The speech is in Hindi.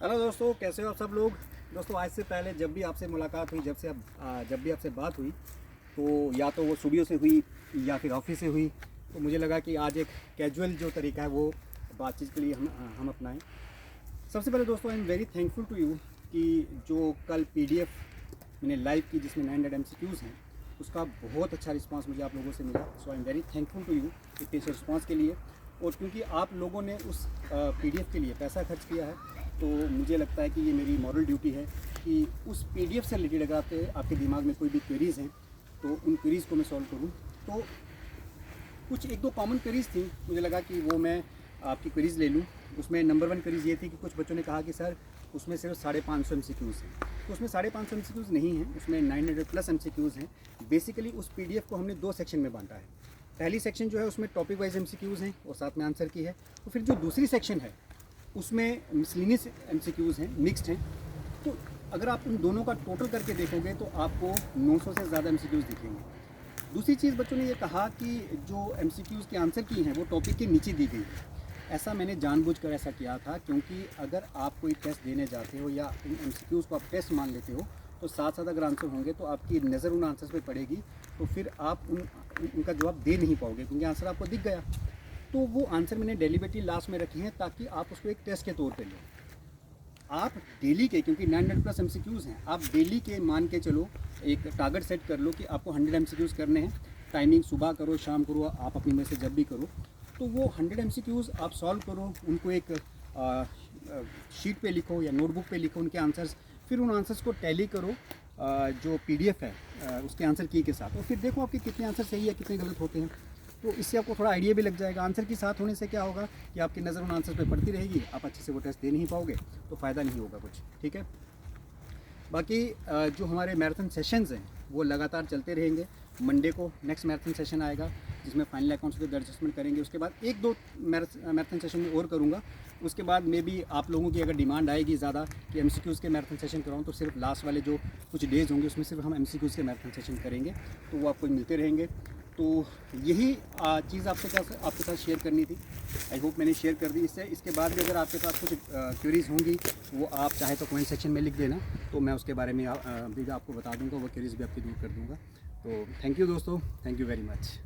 हेलो दोस्तों, कैसे हो आप सब लोग। दोस्तों, आज से पहले जब भी आपसे मुलाकात हुई, जब भी आपसे बात हुई, तो या तो वो स्टूडियो से हुई या फिर ऑफिस से हुई। तो मुझे लगा कि आज एक कैजुअल जो तरीका है वो बातचीत के लिए हम अपनाएं। सबसे पहले दोस्तों, I am very thankful to you कि जो कल पीडीएफ मैंने लाइव की जिसमें 900 MCQs हैं, उसका बहुत अच्छा रिस्पांस मुझे आप लोगों से मिला। So I am very thankful to you इतने अच्छे रिस्पांस के लिए। और क्योंकि आप लोगों ने उस पीडीएफ के लिए पैसा खर्च किया है, तो मुझे लगता है कि ये मेरी मॉरल ड्यूटी है कि उस पीडीएफ से रिलेटेड अगर आपके दिमाग में कोई भी क्वेरीज़ हैं तो उन क्वेरीज़ को मैं सॉल्व करूँ। तो कुछ एक दो कॉमन क्वेरीज़ थी, मुझे लगा कि वो मैं आपकी क्वेरीज़ ले लूँ। उसमें नंबर 1 क्वेरीज़ ये थी कि कुछ बच्चों ने कहा कि सर उसमें सिर्फ 550 MCQs हैं। तो उसमें 550 MCQs नहीं हैं, उसमें 900+ MCQs हैं। बेसिकली उस पीडीएफ को हमने 2 सेक्शन में बांटा है। पहली सेक्शन जो है उसमें टॉपिक वाइज MCQs हैं और साथ में आंसर की है। तो फिर जो दूसरी सेक्शन है उसमें मिसलिनियस MCQs हैं, मिक्स्ड हैं। तो अगर आप उन दोनों का टोटल करके देखोगे तो आपको 900 से ज़्यादा MCQs दिखेंगे। दूसरी चीज़, बच्चों ने ये कहा कि जो MCQs के आंसर की हैं वो टॉपिक के नीचे दी गई है। ऐसा मैंने जानबूझकर ऐसा किया था, क्योंकि अगर आप कोई टेस्ट देने जाते हो या इन MCQs को आप टेस्ट मान लेते हो, तो साथ साथ अगर आंसर होंगे तो आपकी नज़र उन आंसर्स पे पड़ेगी, तो फिर आप उनका जवाब दे नहीं पाओगे क्योंकि आंसर आपको दिख गया। तो वो आंसर मैंने डेलिबरेटली लास्ट में रखे हैं ताकि आप उसको एक टेस्ट के तौर पे लें। आप डेली के, क्योंकि 900+ MCQs हैं, आप डेली के मान के चलो, एक टारगेट सेट कर लो कि आपको 100 MCQs करने हैं। टाइमिंग सुबह करो, शाम करो, आप अपनी में से जब भी करो। तो वो 100 MCQs आप सॉल्व करो, उनको एक शीट पे लिखो या नोटबुक पे लिखो उनके आंसर्स। फिर उन आंसर्स को टैली करो जो पीडीएफ है उसके आंसर की के साथ, और फिर देखो आपके कितने आंसर सही है, कितने गलत होते हैं। तो इससे आपको थोड़ा आइडिया भी लग जाएगा। आंसर की साथ होने से क्या होगा कि आपकी नज़र उन आंसर पे पड़ती रहेगी, आप अच्छे से वो टेस्ट दे नहीं पाओगे, तो फ़ायदा नहीं होगा कुछ। ठीक है। बाकी जो हमारे मैराथन सेशंस हैं वो लगातार चलते रहेंगे। मंडे को नेक्स्ट मैराथन सेशन आएगा जिसमें फाइनल अकाउंट्स के एडजस्टमेंट करेंगे। उसके बाद 1-2 मैराथन सेशन में और करूँगा। उसके बाद मे बी आप लोगों की अगर डिमांड आएगी ज़्यादा कि MCQs के मैराथन सेशन कराऊँ, तो सिर्फ लास्ट वाले जो कुछ डेज़ होंगे उसमें सिर्फ हम MCQs के मैराथन सेशन करेंगे, तो वो आपको मिलते रहेंगे। तो यही चीज़ आपके साथ शेयर करनी थी। आई होप मैंने शेयर कर दी। इसके बाद भी अगर आपके पास कुछ क्वेरीज़ होंगी, वो आप चाहे तो कमेंट सेक्शन में लिख देना, तो मैं उसके बारे में भी आपको बता दूंगा, वो क्वेरीज़ भी आपकी दूर कर दूंगा। तो थैंक यू दोस्तों, थैंक यू वेरी मच।